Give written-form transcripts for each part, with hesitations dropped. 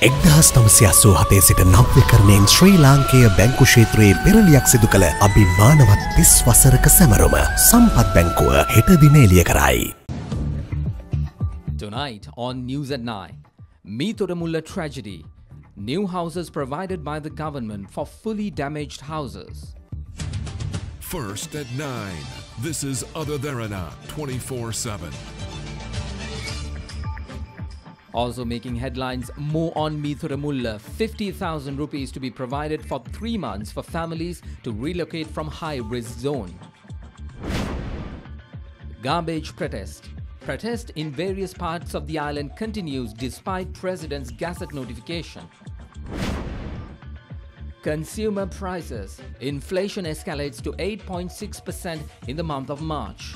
1987 සිට නව්‍යකරණයෙන් ශ්‍රී ලාංකේය බැංකු ක්ෂේත්‍රයේ පෙරලියක් සිදු කළ අභිමානවත් 30 වසරක සැමරුම සම්පත් බැංකුව හෙට දින එළිය කරයි. Tonight on News at 9, Meethoramulla tragedy. New houses provided by the government for fully damaged houses. First at 9. This is Derana 24/7. Also making headlines, more on Meethoramulla. 50,000 rupees to be provided for 3 months for families to relocate from high-risk zone. Garbage protest. Protest in various parts of the island continues despite President's Gazette notification. Consumer prices. Inflation escalates to 8.6% in the month of March.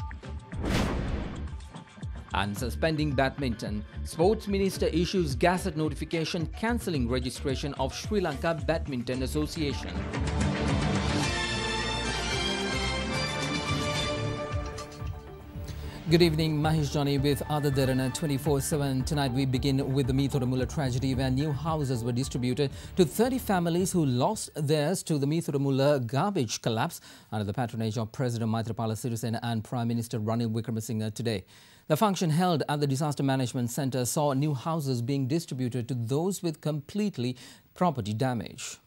And suspending badminton. Sports Minister issues Gazette notification cancelling registration of Sri Lanka Badminton Association. Good evening, Mahesh Johnny with Derana 24/7. Tonight we begin with the Meethoramulla tragedy where new houses were distributed to 30 families who lost theirs to the Meethoramulla garbage collapse under the patronage of President Maithripala Sirisena and Prime Minister Ranil Wickremesinghe today. The function held at the Disaster Management Centre saw new houses being distributed to those with completely property damage.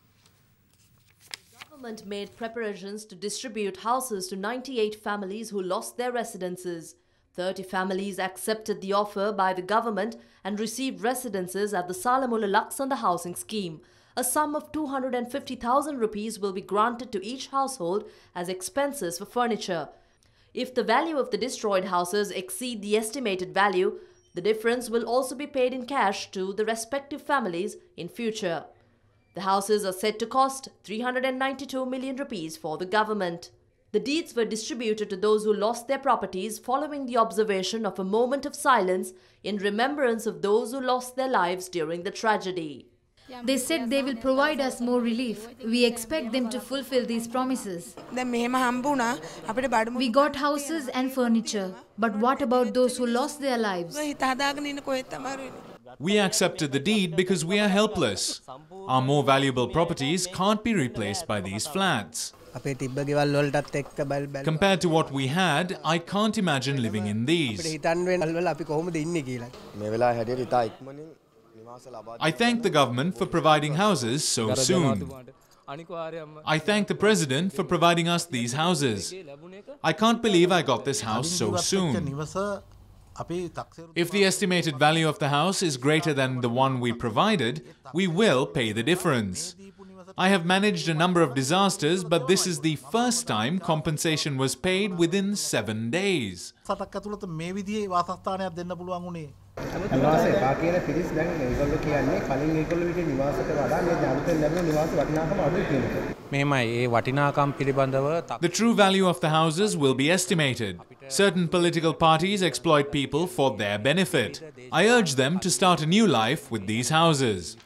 The government made preparations to distribute houses to 98 families who lost their residences. 30 families accepted the offer by the government and received residences at the Salamulla Laksanda housing scheme. A sum of 250,000 rupees will be granted to each household as expenses for furniture. If the value of the destroyed houses exceed the estimated value, the difference will also be paid in cash to the respective families in future. The houses are said to cost 392 million rupees for the government. The deeds were distributed to those who lost their properties following the observation of a moment of silence in remembrance of those who lost their lives during the tragedy. They said they will provide us more relief. We expect them to fulfill these promises. We got houses and furniture. But what about those who lost their lives? We accepted the deed because we are helpless. Our more valuable properties can't be replaced by these flats. Compared to what we had, I can't imagine living in these. I thank the government for providing houses so soon. I thank the President for providing us these houses. I can't believe I got this house so soon. If the estimated value of the house is greater than the one we provided, we will pay the difference. I have managed a number of disasters, but this is the first time compensation was paid within 7 days. The true value of the houses will be estimated. Certain political parties exploit people for their benefit. I urge them to start a new life with these houses.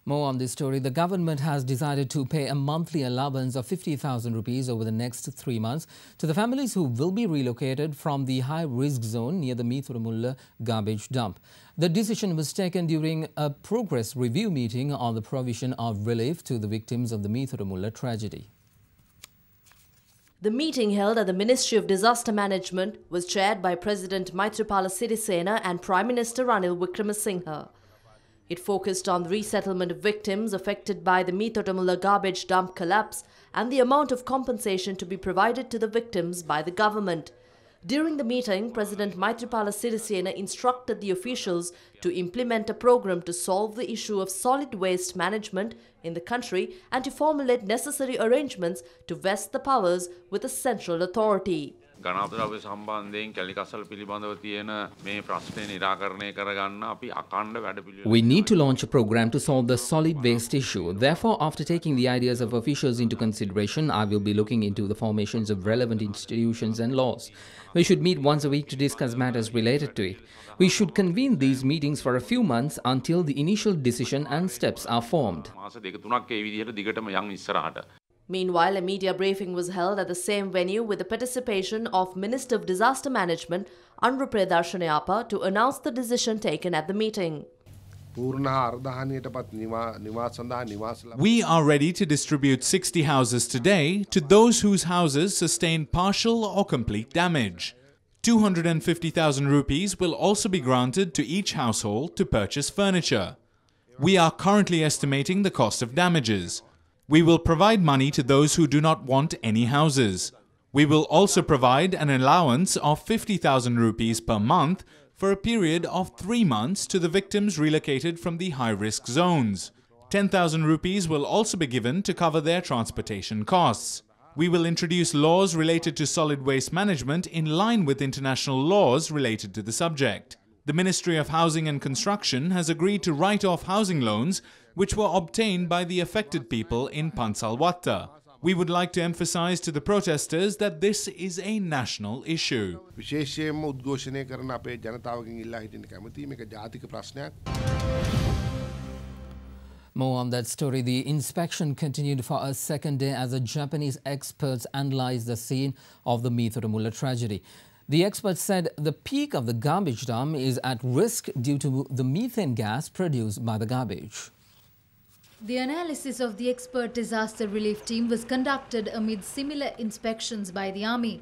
More on this story. The government has decided to pay a monthly allowance of 50,000 rupees over the next 3 months to the families who will be relocated from the high-risk zone near the Meethoramulla garbage dump. The decision was taken during a progress review meeting on the provision of relief to the victims of the Meethoramulla tragedy. The meeting held at the Ministry of Disaster Management was chaired by President Maithripala Sirisena and Prime Minister Ranil Wickremesinghe. It focused on the resettlement of victims affected by the Meethoramulla garbage dump collapse and the amount of compensation to be provided to the victims by the government. During the meeting, President Maithripala Sirisena instructed the officials to implement a program to solve the issue of solid waste management in the country and to formulate necessary arrangements to vest the powers with a central authority. ගණාධරාව්‍ය සම්බන්ධයෙන් කැලිකසල් පිළිබඳව තියෙන මේ ප්‍රශ්නේ निराකරණය කරගන්න අපි අඛණ්ඩ වැඩපිළිවෙල We need to launch a program to solve the solid waste issue. Therefore, after taking the ideas of officials into consideration, I will be looking into the formations of relevant institutions and laws. We should meet once a week to discuss matters related to it. We should convene these meetings for a few months until the initial decision and steps are formed. මාස දෙක තුනක් ඒ විදිහට දිගටම යන් ඉස්සරහට Meanwhile, a media briefing was held at the same venue with the participation of Minister of Disaster Management, Anrupriya Darshanayapa, to announce the decision taken at the meeting. We are ready to distribute 60 houses today to those whose houses sustained partial or complete damage. 250,000 rupees will also be granted to each household to purchase furniture. We are currently estimating the cost of damages. We will provide money to those who do not want any houses. We will also provide an allowance of 50,000 rupees per month for a period of 3 months to the victims relocated from the high-risk zones. 10,000 rupees will also be given to cover their transportation costs. We will introduce laws related to solid waste management in line with international laws related to the subject. The Ministry of Housing and Construction has agreed to write off housing loans which were obtained by the affected people in Pansalwatta. We would like to emphasize to the protesters that this is a national issue. More on that story. The inspection continued for a second day as the Japanese experts analyzed the scene of the Mithuramulla tragedy. The experts said the peak of the garbage dump is at risk due to the methane gas produced by the garbage. The analysis of the expert disaster relief team was conducted amid similar inspections by the army.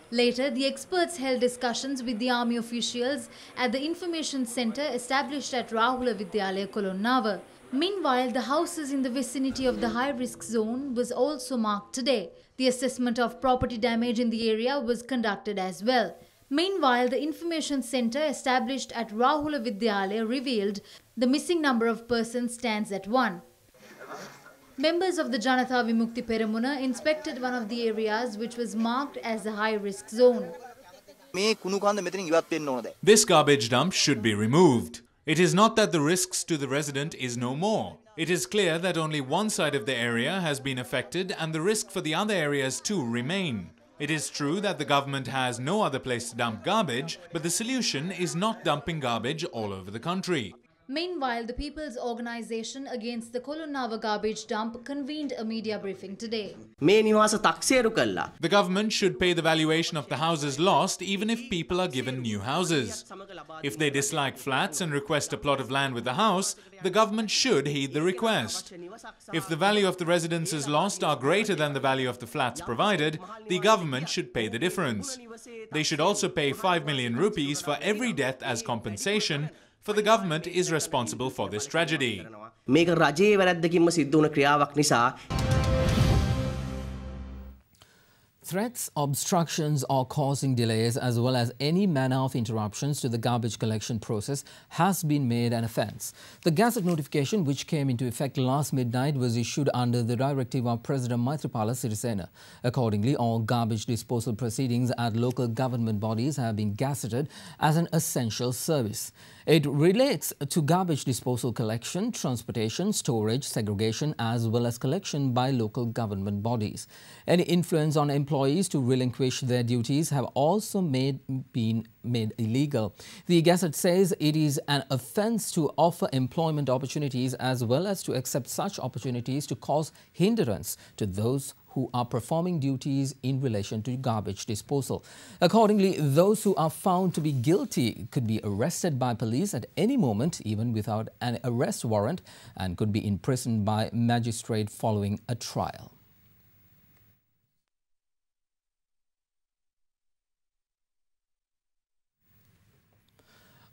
Later, the experts held discussions with the army officials at the information centre established at Rahula Vidyalaya, Kolonnavar. Meanwhile, the houses in the vicinity of the high-risk zone was also marked today. The assessment of property damage in the area was conducted as well. Meanwhile, the information centre established at Rahula Vidyalaya revealed the missing number of persons stands at 1. Members of the Janatha Vimukti Peramuna inspected one of the areas which was marked as a high-risk zone. This garbage dump should be removed. It is not that the risks to the resident is no more. It is clear that only one side of the area has been affected and the risk for the other areas too remain. It is true that the government has no other place to dump garbage, but the solution is not dumping garbage all over the country. Meanwhile, the People's Organisation Against the Kolonnavar Garbage Dump convened a media briefing today. The government should pay the valuation of the houses lost even if people are given new houses. If they dislike flats and request a plot of land with a house, the government should heed the request. If the value of the residences lost are greater than the value of the flats provided, the government should pay the difference. They should also pay 5 million rupees for every death as compensation, for the government is responsible for this tragedy. Threats, obstructions or causing delays as well as any manner of interruptions to the garbage collection process has been made an offence. The Gazette notification, which came into effect last midnight, was issued under the directive of President Maithripala Sirisena. Accordingly, all garbage disposal proceedings at local government bodies have been gazetted as an essential service. It relates to garbage disposal collection, transportation, storage, segregation as well as collection by local government bodies. Any influence on employees to relinquish their duties have also been made illegal. The Gazette says it is an offence to offer employment opportunities as well as to accept such opportunities to cause hindrance to those who are performing duties in relation to garbage disposal. Accordingly, those who are found to be guilty could be arrested by police at any moment, even without an arrest warrant, and could be imprisoned by magistrate following a trial.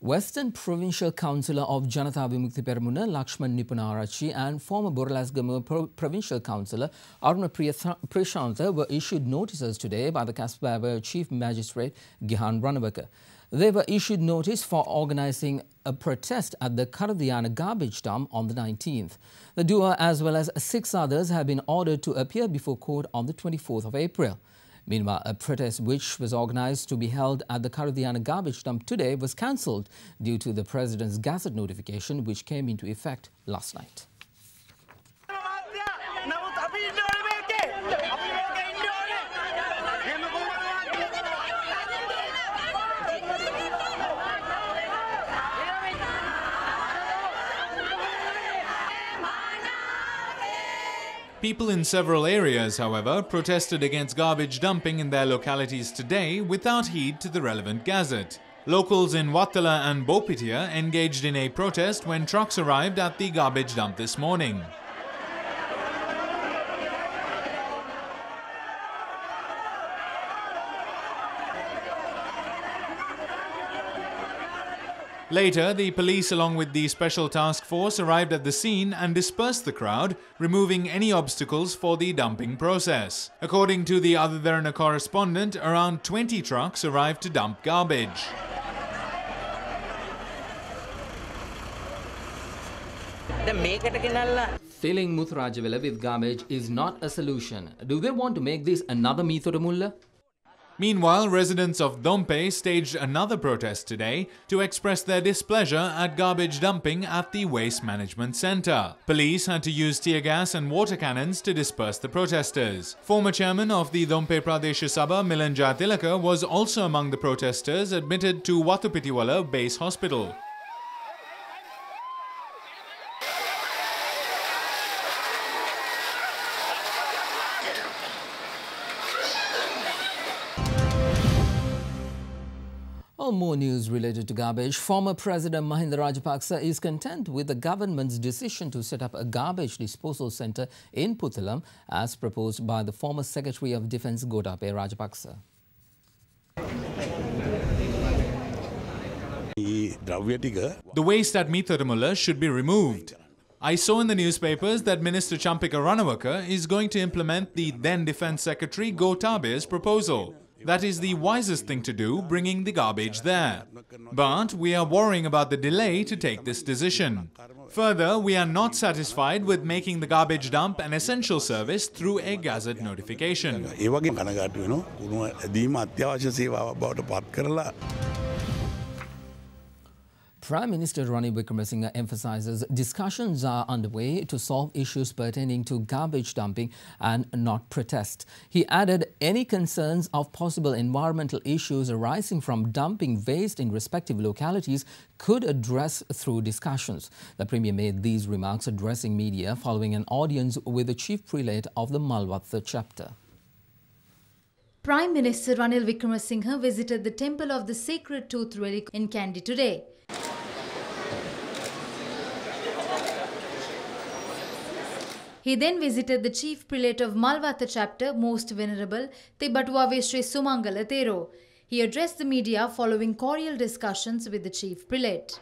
Western Provincial Councillor of Janatha Vimukti Peramuna, Lakshman Nipunarachi, and former Boralasgamuwa Provincial Councillor Aruna Prashantha were issued notices today by the Kasbah Chief Magistrate Gihan Ranawaka. They were issued notice for organising a protest at the Karadhiana garbage dump on the 19th. The duo as well as 6 others have been ordered to appear before court on the 24th of April. Meanwhile, a protest which was organised to be held at the Karadhiana garbage dump today was cancelled due to the President's Gazette notification which came into effect last night. People in several areas, however, protested against garbage dumping in their localities today without heed to the relevant gazette. Locals in Wattala and Bopitia engaged in a protest when trucks arrived at the garbage dump this morning. Later, the police along with the special task force arrived at the scene and dispersed the crowd, removing any obstacles for the dumping process. According to the Other Derana correspondent, around 20 trucks arrived to dump garbage. Filling Muthrajawala with garbage is not a solution. Do they want to make this another Meethoramulla? Meanwhile, residents of Dompe staged another protest today to express their displeasure at garbage dumping at the Waste Management Centre. Police had to use tear gas and water cannons to disperse the protesters. Former chairman of the Dompe Pradesha Sabha, Milanja Tilaka, was also among the protesters admitted to Watupitiwala Base Hospital. More news related to garbage. Former President Mahinda Rajapaksa is content with the government's decision to set up a garbage disposal centre in Puttalam as proposed by the former Secretary of Defence Gotape Rajapaksa. The waste at Meethoramulla should be removed. I saw in the newspapers that Minister Champika Ranawaka is going to implement the then Defence Secretary Gotabe's proposal. That is the wisest thing to do, bringing the garbage there. But we are worrying about the delay to take this decision. Further, we are not satisfied with making the garbage dump an essential service through a gazette notification. Prime Minister Ranil Wickremesinghe emphasises discussions are underway to solve issues pertaining to garbage dumping and not protest. He added any concerns of possible environmental issues arising from dumping waste in respective localities could address through discussions. The Premier made these remarks addressing media following an audience with the Chief Prelate of the Malwatha chapter. Prime Minister Ranil Wickremesinghe visited the Temple of the Sacred Tooth Relic in Kandy today. He then visited the Chief Prelate of Malwatha chapter, Most Venerable Tebatuave Sri Sumangala Thero. He addressed the media following cordial discussions with the Chief Prelate.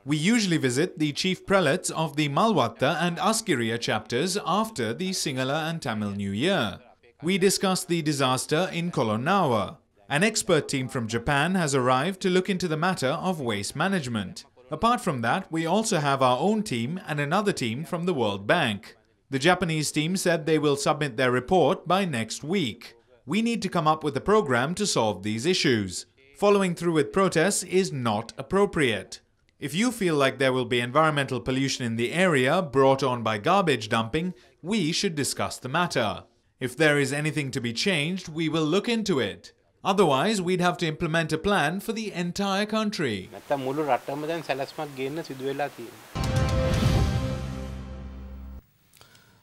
We usually visit the chief prelates of the Malwatha and Askiriya chapters after the Sinhala and Tamil New Year. We discussed the disaster in Kolonnawa. An expert team from Japan has arrived to look into the matter of waste management. Apart from that, we also have our own team and another team from the World Bank. The Japanese team said they will submit their report by next week. We need to come up with a program to solve these issues. Following through with protests is not appropriate. If you feel like there will be environmental pollution in the area brought on by garbage dumping, we should discuss the matter. If there is anything to be changed, we will look into it. Otherwise, we'd have to implement a plan for the entire country.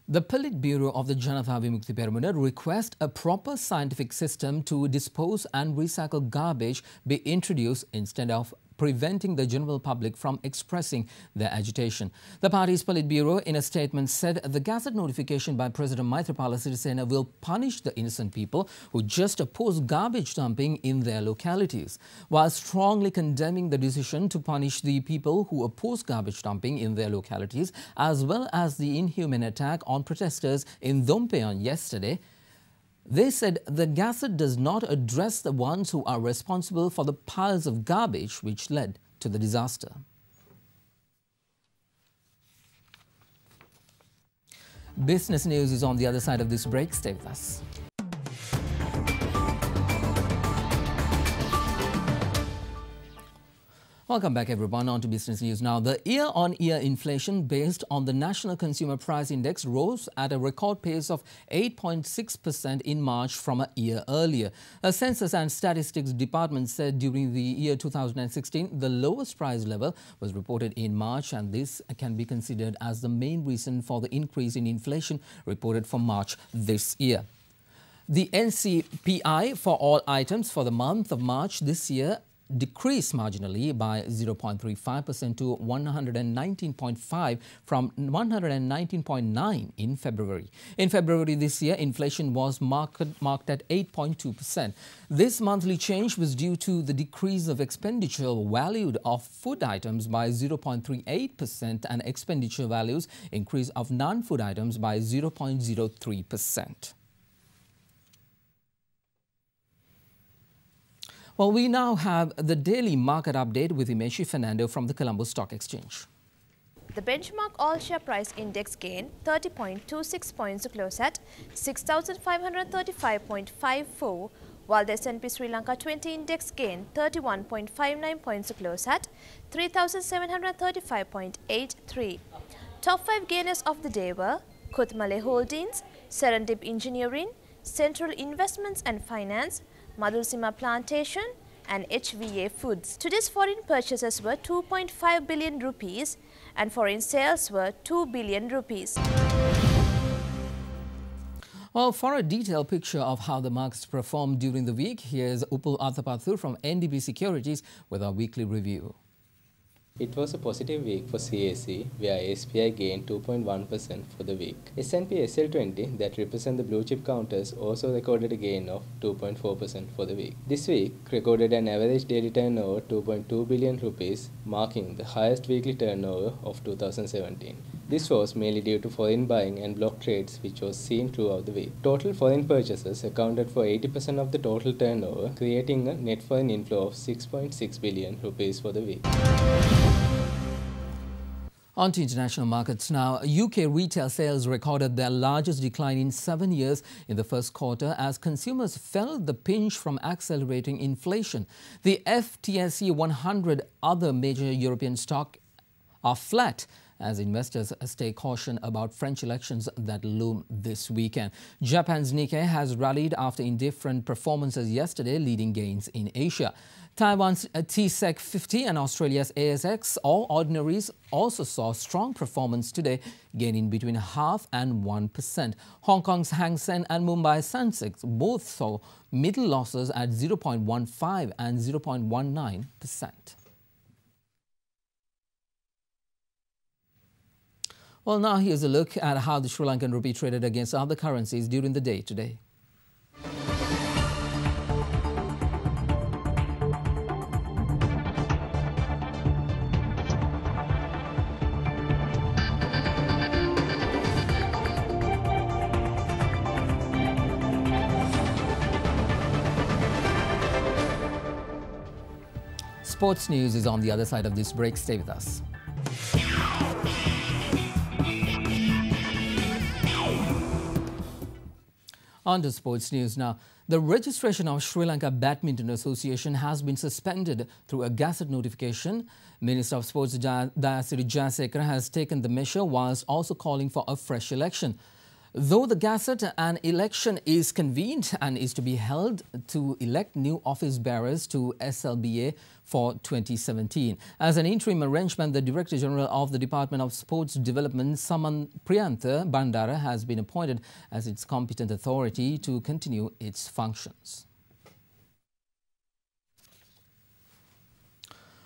The Politburo of the Janatha Vimukti Peramuna request a proper scientific system to dispose and recycle garbage be introduced instead of preventing the general public from expressing their agitation. The party's Politburo in a statement said the gazette notification by President Maithripala Sirisena will punish the innocent people who just oppose garbage dumping in their localities, while strongly condemning the decision to punish the people who oppose garbage dumping in their localities, as well as the inhuman attack on protesters in Dompe on yesterday. They said the gazette does not address the ones who are responsible for the piles of garbage which led to the disaster. Business news is on the other side of this break. Stay with us. Welcome back, everyone. On to business news now. The year-on-year inflation based on the National Consumer Price Index rose at a record pace of 8.6% in March from a year earlier. A Census and Statistics Department said during the year 2016, the lowest price level was reported in March, and this can be considered as the main reason for the increase in inflation reported for March this year. The NCPI for all items for the month of March this year decreased marginally by 0.35% to 119.5 from 119.9 in February. In February this year, inflation was marked at 8.2%. This monthly change was due to the decrease of expenditure valued of food items by 0.38% and expenditure values increase of non-food items by 0.03%. Well, we now have the daily market update with Imeshi Fernando from the Colombo Stock Exchange. The benchmark all-share price index gained 30.26 points to close at 6,535.54, while the S&P Sri Lanka 20 index gained 31.59 points to close at 3,735.83. Top 5 gainers of the day were Kuthmale Holdings, Serendip Engineering, Central Investments and Finance, Madhusima Plantation and HVA Foods. Today's foreign purchases were 2.5 billion rupees and foreign sales were 2 billion rupees. Well, for a detailed picture of how the markets performed during the week, here's Upul Athapathur from NDB Securities with our weekly review. It was a positive week for CAC, where SPI gained 2.1% for the week. S&P SL20, that represent the blue chip counters, also recorded a gain of 2.4% for the week. This week recorded an average daily turnover 2.2 billion rupees, marking the highest weekly turnover of 2017. This was mainly due to foreign buying and block trades, which was seen throughout the week. Total foreign purchases accounted for 80% of the total turnover, creating a net foreign inflow of 6.6 billion rupees for the week. On to international markets now. UK retail sales recorded their largest decline in 7 years in the first quarter as consumers felt the pinch from accelerating inflation. The FTSE 100 other major European stocks are flat as investors stay cautious about French elections that loom this weekend. Japan's Nikkei has rallied after indifferent performances yesterday, leading gains in Asia. Taiwan's TSEC 50 and Australia's ASX All Ordinaries also saw strong performance today, gaining between 0.5% and 1%. Hong Kong's Hang Seng and Mumbai Sensex both saw middle losses at 0.15% and 0.19%. Well, now here's a look at how the Sri Lankan rupee traded against other currencies during the day today. Sports news is on the other side of this break. Stay with us. On to sports news now. The registration of Sri Lanka Badminton Association has been suspended through a Gazette notification. Minister of Sports Dayasiri Jayasekara has taken the measure whilst also calling for a fresh election. Though the Gazette, an election is convened and is to be held to elect new office bearers to SLBA for 2017. As an interim arrangement, the Director General of the Department of Sports Development, Saman Priyantha Bandara, has been appointed as its competent authority to continue its functions.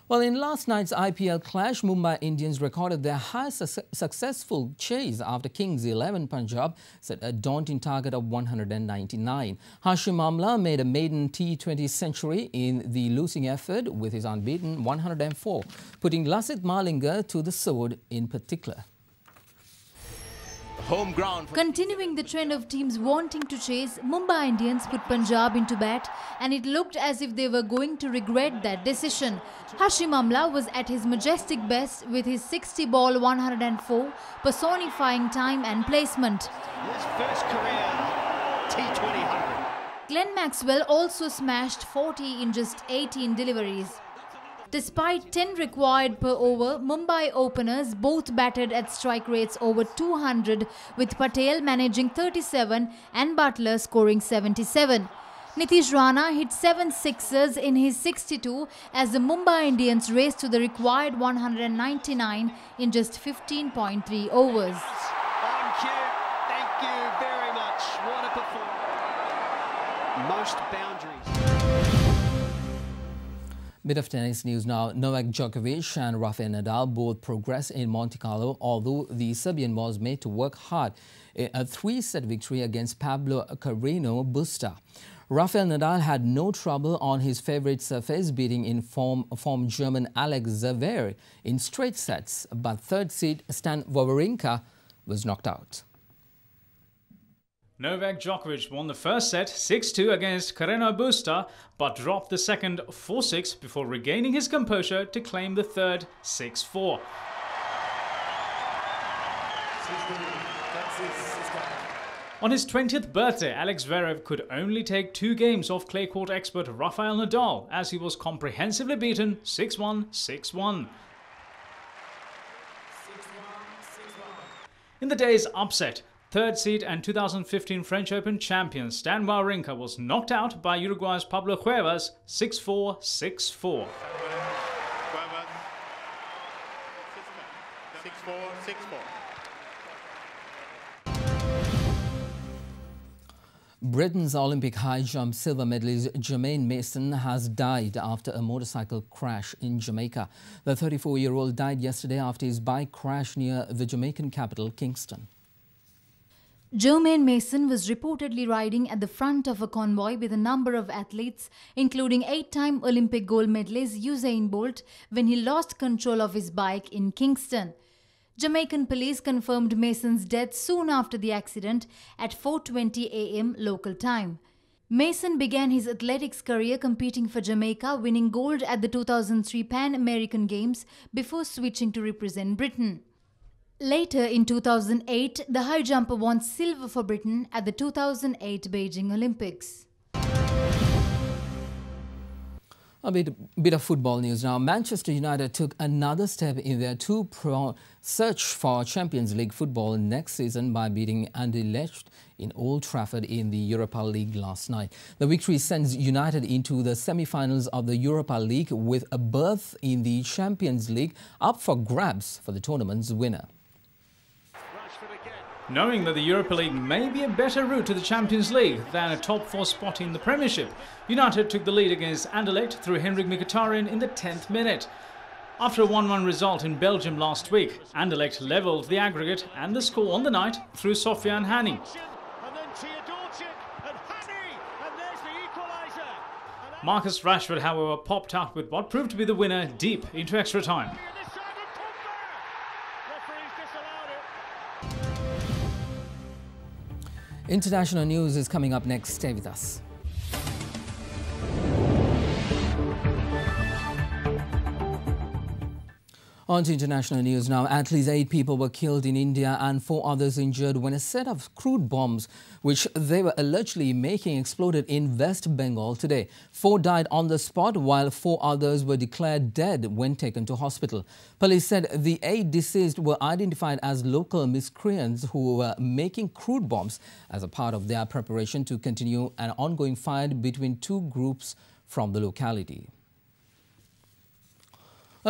Well, in last night's IPL clash, Mumbai Indians recorded their highest successful chase after Kings 11 Punjab set a daunting target of 199. Hashim Amla made a maiden T20 century in the losing effort with his unbeaten 104, putting Lasith Malinga to the sword in particular. Home ground. Continuing the trend of teams wanting to chase, Mumbai Indians put Punjab into bat and it looked as if they were going to regret that decision. Hashim Amla was at his majestic best with his 60-ball 104, personifying time and placement. His first career T20 100. Glenn Maxwell also smashed 40 in just 18 deliveries. Despite 10 required per over, Mumbai openers both batted at strike rates over 200, with Patel managing 37 and Butler scoring 77. Nitish Rana hit 7 sixers in his 62 as the Mumbai Indians raced to the required 199 in just 15.3 overs. On cue. Thank you very much. What a performance. Most boundaries. Bit of tennis news now. Novak Djokovic and Rafael Nadal both progressed in Monte Carlo, although the Serbian was made to work hard in a 3-set victory against Pablo Carreño Busta. Rafael Nadal had no trouble on his favourite surface, beating in form German Alex Zverev in straight sets, but third seed Stan Wawrinka was knocked out. Novak Djokovic won the first set 6-2 against Carreño Busta, but dropped the second 4-6 before regaining his composure to claim the third 6-4. On his 20th birthday, Alex Zverev could only take 2 games off clay court expert Rafael Nadal, as he was comprehensively beaten 6-1, 6-1. In the day's upset, third seed and 2015 French Open champion Stan Wawrinka was knocked out by Uruguay's Pablo Cuevas 6-4, 6-4. 6-4, 6-4. Britain's Olympic high jump silver medalist Jermaine Mason has died after a motorcycle crash in Jamaica. The 34-year-old died yesterday after his bike crashed near the Jamaican capital, Kingston. Jermaine Mason was reportedly riding at the front of a convoy with a number of athletes, including 8-time Olympic gold medalist Usain Bolt, when he lost control of his bike in Kingston. Jamaican police confirmed Mason's death soon after the accident at 4:20 a.m. local time. Mason began his athletics career competing for Jamaica, winning gold at the 2003 Pan American Games before switching to represent Britain. Later in 2008, the high jumper won silver for Britain at the 2008 Beijing Olympics. A bit of football news now. Manchester United took another step in their two-pronged search for Champions League football next season by beating Anderlecht in Old Trafford in the Europa League last night. The victory sends United into the semi-finals of the Europa League, with a berth in the Champions League up for grabs for the tournament's winner. Knowing that the Europa League may be a better route to the Champions League than a top 4 spot in the Premiership, United took the lead against Anderlecht through Henrik Mkhitaryan in the 10th minute. After a 1-1 result in Belgium last week, Anderlecht levelled the aggregate and the score on the night through Sofiane Hani. Marcus Rashford, however, popped out with what proved to be the winner deep into extra time. International news is coming up next. Stay with us. On to international news now. At least 8 people were killed in India and 4 others injured when a set of crude bombs, which they were allegedly making, exploded in West Bengal today. 4 died on the spot, while 4 others were declared dead when taken to hospital. Police said the 8 deceased were identified as local miscreants who were making crude bombs as a part of their preparation to continue an ongoing fight between 2 groups from the locality.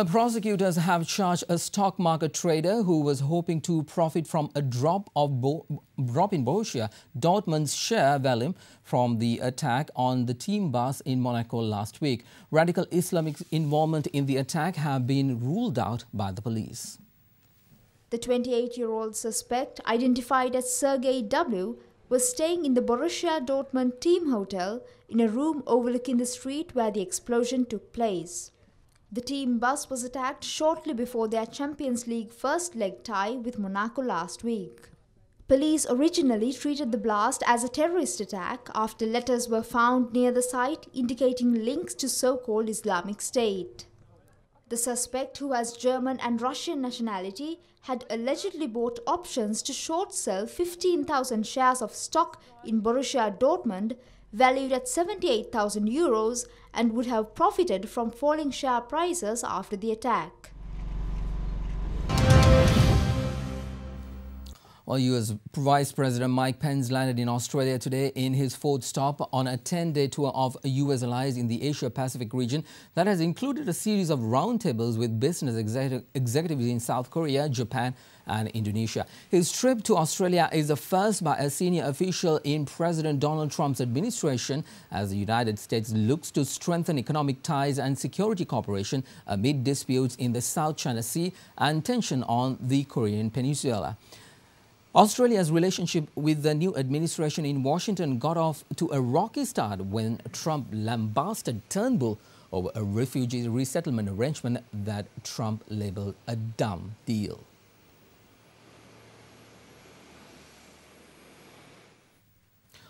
Prosecutors have charged a stock market trader who was hoping to profit from a drop in Borussia Dortmund's share value from the attack on the team bus in Monaco last week. Radical Islamic involvement in the attack have been ruled out by the police. The 28-year-old suspect, identified as Sergei W., was staying in the Borussia Dortmund team hotel in a room overlooking the street where the explosion took place. The team bus was attacked shortly before their Champions League first leg tie with Monaco last week. Police originally treated the blast as a terrorist attack after letters were found near the site indicating links to so-called Islamic State. The suspect, who has German and Russian nationality, had allegedly bought options to short sell 15,000 shares of stock in Borussia Dortmund, valued at €78,000, and would have profited from falling share prices after the attack. Well, US Vice President Mike Pence landed in Australia today in his fourth stop on a 10-day tour of US allies in the Asia-Pacific region that has included a series of roundtables with business executives in South Korea, Japan and Indonesia. His trip to Australia is the first by a senior official in President Donald Trump's administration as the United States looks to strengthen economic ties and security cooperation amid disputes in the South China Sea and tension on the Korean Peninsula. Australia's relationship with the new administration in Washington got off to a rocky start when Trump lambasted Turnbull over a refugee resettlement arrangement that Trump labelled a dumb deal.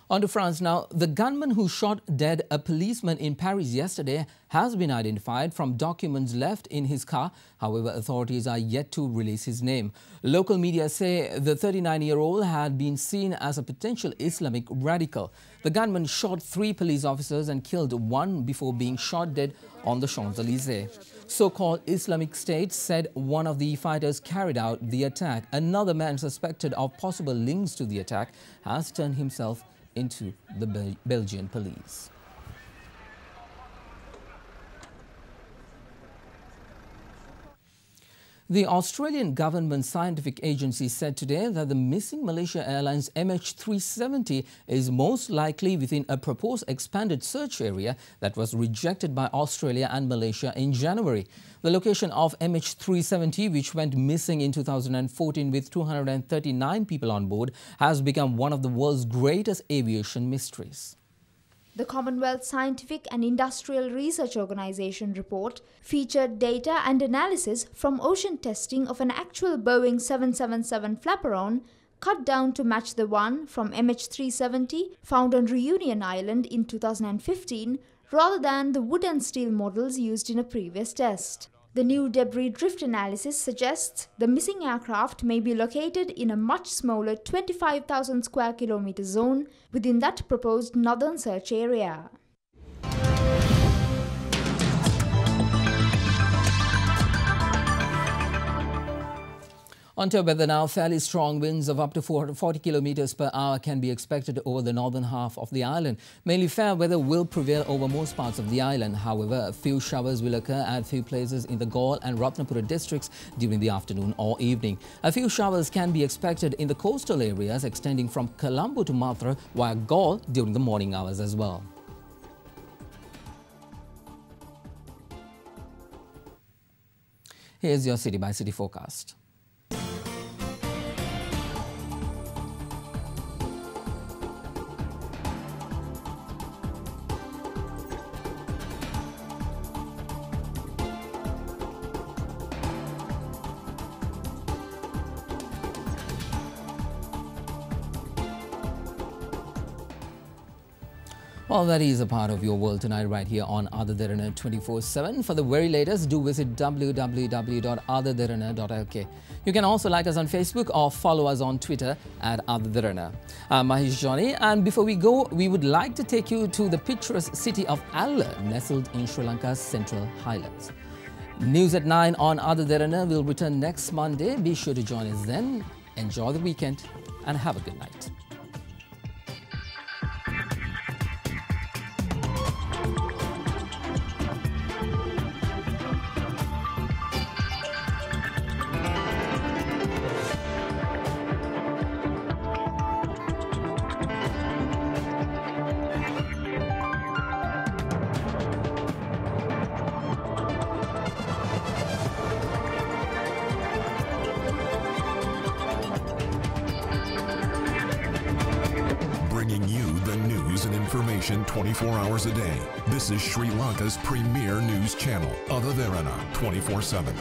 On to France now. The gunman who shot dead a policeman in Paris yesterday has been identified from documents left in his car. However, authorities are yet to release his name. Local media say the 39-year-old had been seen as a potential Islamic radical. The gunman shot 3 police officers and killed 1 before being shot dead on the Champs-Élysées. So-called Islamic State said one of the fighters carried out the attack. Another man suspected of possible links to the attack has turned himself into the Belgian police. The Australian government scientific agency said today that the missing Malaysia Airlines MH370 is most likely within a proposed expanded search area that was rejected by Australia and Malaysia in January. The location of MH370, which went missing in 2014 with 239 people on board, has become one of the world's greatest aviation mysteries. The Commonwealth Scientific and Industrial Research Organisation report featured data and analysis from ocean testing of an actual Boeing 777 flaperon cut down to match the one from MH370 found on Reunion Island in 2015 rather than the wood and steel models used in a previous test. The new debris drift analysis suggests the missing aircraft may be located in a much smaller 25,000 square kilometre zone within that proposed northern search area. On to weather now. Fairly strong winds of up to 40 kilometers per hour can be expected over the northern half of the island. Mainly fair weather will prevail over most parts of the island. However, a few showers will occur at few places in the Galle and Ratnapura districts during the afternoon or evening. A few showers can be expected in the coastal areas extending from Colombo to Matra via Galle during the morning hours as well. Here's your city by city forecast. Well, that is a part of your world tonight right here on Ada Derana 24/7. For the very latest, do visit www.adaderana.lk. You can also like us on Facebook or follow us on Twitter at Ada Derana. I'm Mahesh Johnny, and before we go, we would like to take you to the picturesque city of Alla, nestled in Sri Lanka's Central Highlands. News at 9 on Ada Derana will return next Monday. Be sure to join us then. Enjoy the weekend and have a good night. Bringing you the news and information 24 hours a day. This is Sri Lanka's premier news channel, Ada Derana 24/7.